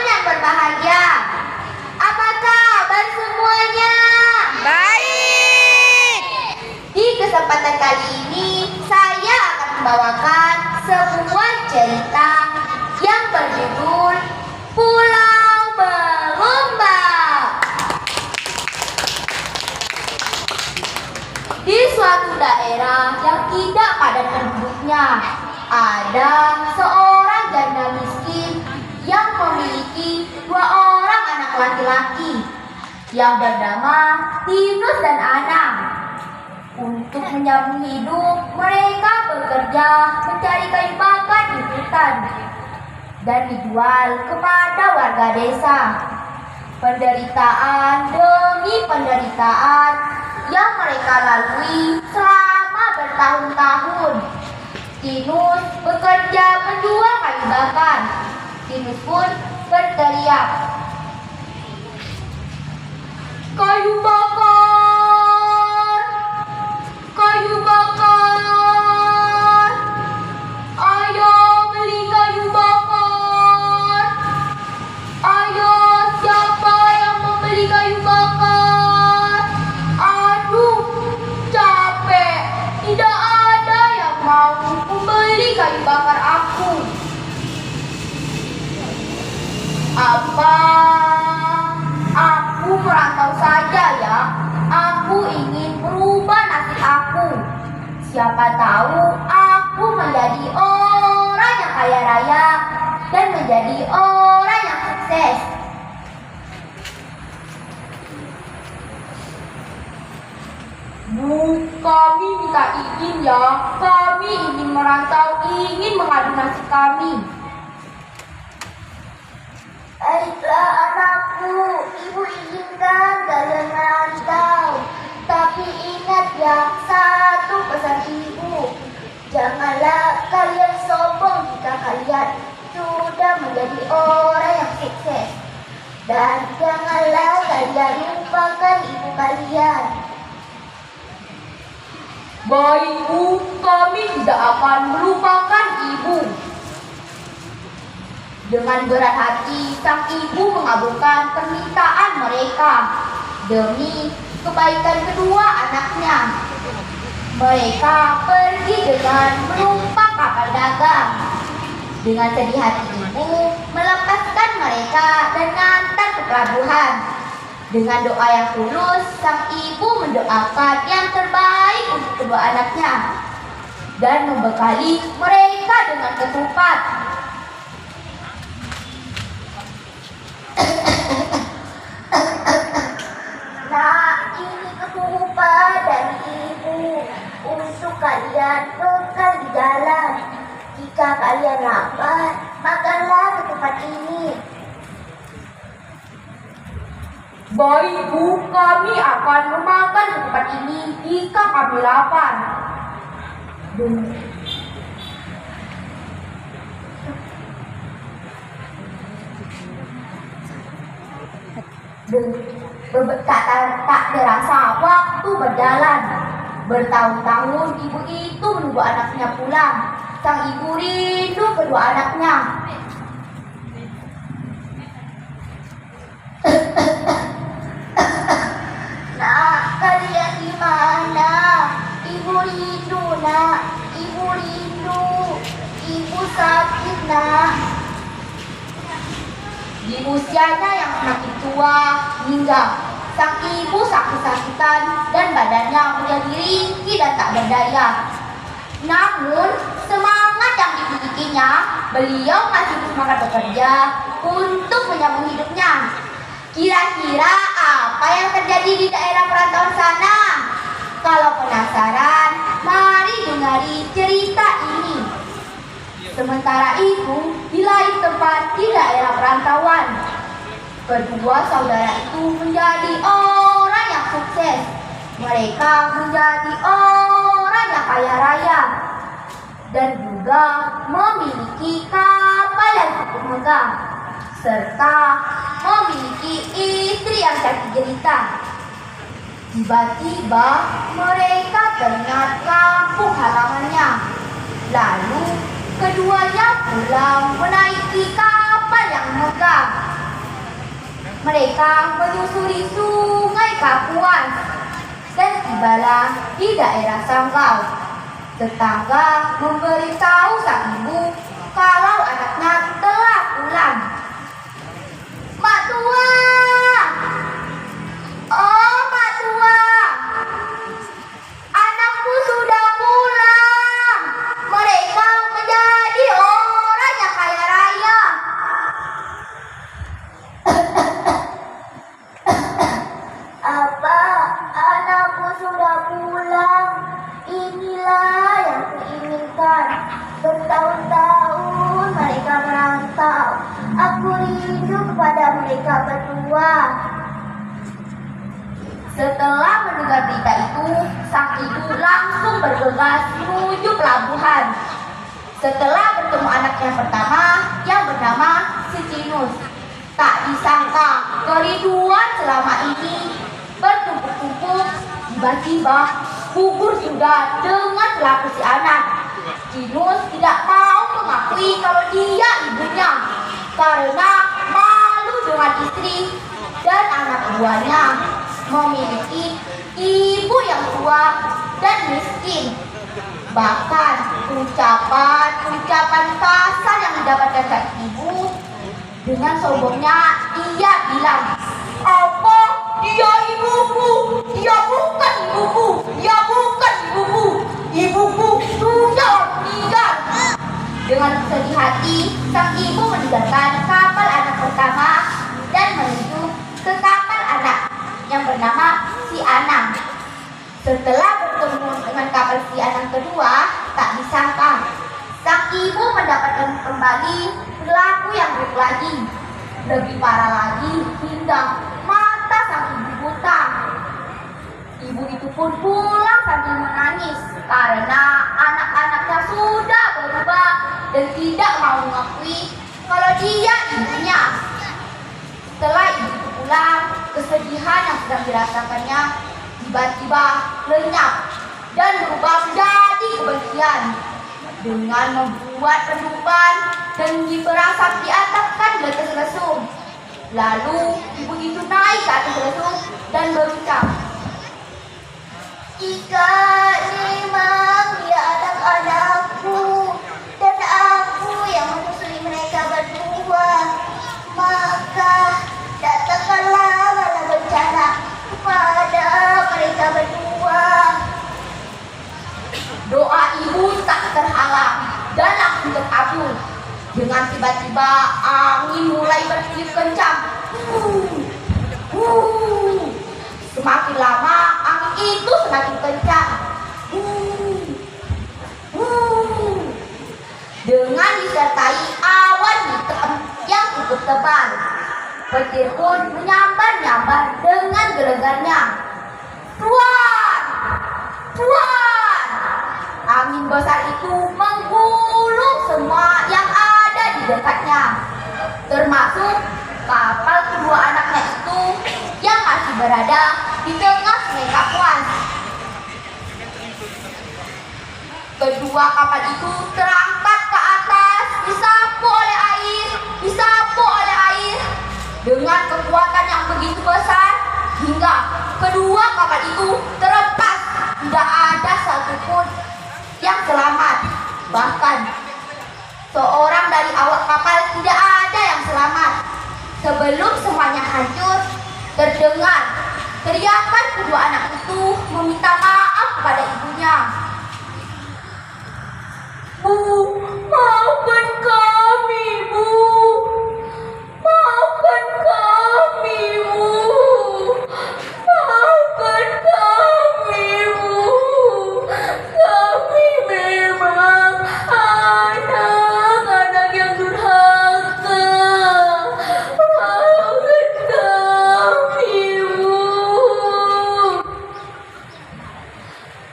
yang berbahagia. Apa kabar semuanya? Baik. Di kesempatan kali ini saya akan membawakan sebuah cerita yang berjudul Pulau Merombak. Di suatu daerah yang tidak padat penduduknya, ada seorang janda miskin yang memiliki 2 orang anak laki-laki yang bernama Tinus dan Anang. Untuk menyambung hidup, mereka bekerja mencari kayu bakar di hutan dan dijual kepada warga desa. Penderitaan demi penderitaan yang mereka lalui selama bertahun-tahun. Tinus bekerja menjual kayu bakar. Tinus pun berteriak, "Kayu bakar! Kayu bakar! Ayo beli kayu bakar! Ayo, siapa yang mau beli kayu bakar? Aduh, capek. Tidak ada yang mau membeli kayu bakar aku. Apa aku merantau saja ya? Aku ingin merubah nasib aku. Siapa tahu aku menjadi orang yang kaya raya dan menjadi orang yang sukses." "Bu, kami minta izin ya. Kami ingin merantau, ingin mengadu nasib kami." "Baiklah anakku, ibu izinkan kalian merantau. Tapi ingat ya, satu pesan ibu. Janganlah kalian sombong jika kalian sudah menjadi orang yang sukses. Dan janganlah kalian lupakan ibu kalian." "Baik Bu, kami tidak akan melupakan ibu." Dengan berat hati, sang ibu mengabulkan permintaan mereka demi kebaikan kedua anaknya. Mereka pergi dengan menumpang kapal dagang. Dengan sedih hati ibu melepaskan mereka dan mengantar ke pelabuhan. Dengan doa yang tulus, sang ibu mendoakan yang terbaik untuk kedua anaknya dan membekali mereka dengan ketupat. "Nah, ini ketupat dari ibu untuk kalian bekal di jalan. Jika kalian lapar, makanlah ketupat ini." "Baik Bu, kami akan memakan ketupat ini jika kami lapar." Tak terasa waktu berjalan. Bertahun-tahun ibu itu menunggu anaknya pulang. Sang ibu rindu kedua anaknya. "Nak, kalian di mana? Ibu rindu, nak. Ibu rindu. Ibu sakit, nak." Di usianya yang semakin tua hingga sang ibu sakit-sakitan dan badannya menjadi ringkih dan tak berdaya. Namun semangat yang dimilikinya, beliau masih semangat bekerja untuk menyambung hidupnya. Kira-kira apa yang terjadi di daerah perantauan sana? Kalau penasaran, mari dengari cerita ini. Sementara itu, di lain tempat di daerah perantauan, kedua saudara itu menjadi orang yang sukses. Mereka menjadi orang yang kaya raya dan juga memiliki kapal yang cukup megah serta memiliki istri yang cantik jelita. Tiba-tiba mereka teringat kampung halamannya. Lalu keduanya pulang menaiki kapal yang megah. Mereka menyusuri sungai Kapuas dan tibalah di daerah Sanggau. Tetangga memberitahu sang ibu kalau anaknya telah pulang. "Mak tua! Oh, Mak tua! Anakku sudah pulang. Mereka menjadi orang yang kaya raya." "Apa? Anakku sudah pulang. Inilah yang kuinginkan. Bertahun-tahun mereka merantau. Aku rindu kepada mereka berdua." Setelah mendengar berita itu, sang ibu langsung bergegas menuju pelabuhan. Setelah bertemu anak yang pertama yang bernama Sicinus, tak disangka kerinduan selama ini bertumpuk-tumpuk. Tiba-tiba gugur sudah dengan perilaku si anak. Cinus tidak mau mengakui kalau dia ibunya karena malu dengan istri dan anak buahnya memiliki ibu yang tua dan miskin. Bahkan ucapan kasar yang didapatkan dari ibu, dengan sombongnya dia bilang, "Apa? Dia ibuku? Dia bukan ibuku. Dia bukan ibuku. Ibuku sudah meninggal." Dengan sedih hati, sang ibu meninggalkan kapal anak pertama dan menuju ke kapal anak yang bernama Si Anang. Setelah bertemu dengan kapal Si Anang kedua, tak disangka sang ibu mendapatkan kembali perilaku yang buruk lagi. Lebih parah lagi hingga mata sang ibu buta. Ibu itu pun pulang sambil menangis karena anak-anaknya sudah berubah dan tidak mau mengakui kalau dia ibunya. Setelah ibu pulang, kesedihan yang sedang dirasakannya tiba-tiba lenyap dan berubah menjadi kebencian. Dengan membuat penutupan dan berasap di atas atas lesung. Lalu ibu itu naik ke atas lesung dan berucap, "Jika memang dia anak-anakku dan aku yang menyusui mereka berdua, maka datangkanlah bala bencana kepada mereka berdua." Doa ibu tak terhalang dan langsung terkabul. Dengan tiba-tiba angin mulai bertiup kencang. Semakin lama angin itu semakin kencang. Dengan disertai awan hitam yang cukup tebal, petir pun menyambar-nyambar dengan gelegarnya. Tuan! Tuan! Angin besar itu menggulung semua yang ada di dekatnya, termasuk kapal kedua anaknya itu yang masih berada di tengah Sungai Kapuas. Kedua kapal itu terangkat ke atas, disapu oleh air dengan kekuatan yang begitu besar hingga kedua kapal itu terlepas. Tidak ada satupun yang selamat. Bahkan seorang dari awak kapal tidak ada yang selamat. Sebelum semuanya hancur, terdengar teriakan kedua anak itu meminta maaf kepada ibunya. "Bu, maafkan kami, Bu. Maafkan kami, Bu. Maafkan kami, Bu. Kami memang anak-anak yang durhaka. Maafkan kami, Bu."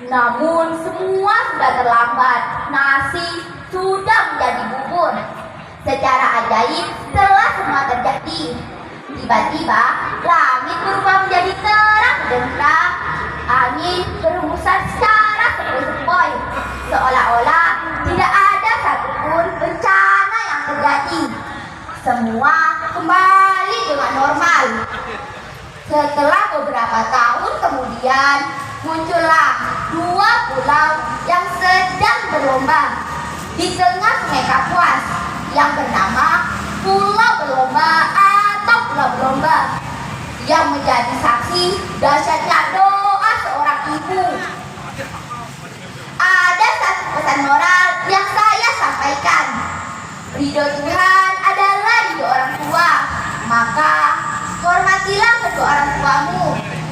Namun semua sudah terlambat. Nasi sudah menjadi bubur. Secara ajaib setelah semua terjadi, tiba-tiba langit berubah menjadi terang benderang. Angin berhembusan secara sepoi-sepoi, seolah-olah tidak ada satupun bencana yang terjadi. Semua kembali dengan normal. Setelah beberapa tahun kemudian, muncullah dua pulau yang sedang berlomba di tengah Sungai Kapuas yang bernama Pulau Berlomba atau Pulau Berlomba, yang menjadi saksi dahsyatnya doa seorang ibu. Ada satu pesan moral yang saya sampaikan. Ridho Tuhan adalah ridho orang tua, maka hormatilah kedua orang tuamu,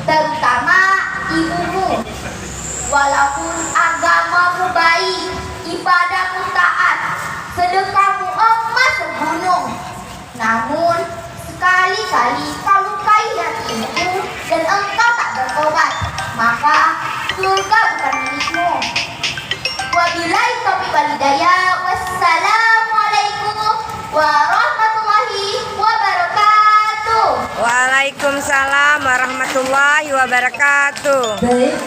terutama ibumu. Walaupun agamamu baik, ibadahmu taat, sedekahmu emas segunung, namun sekali-kali kau lukai hati ibumu dan engkau tak bertobat, maka surga bukan milikmu. Wabillahi taufiq wal hidayah. Wassalamualaikum warahmatullahi wabarakatuh. Waalaikumsalam warahmatullahi wabarakatuh. Baik,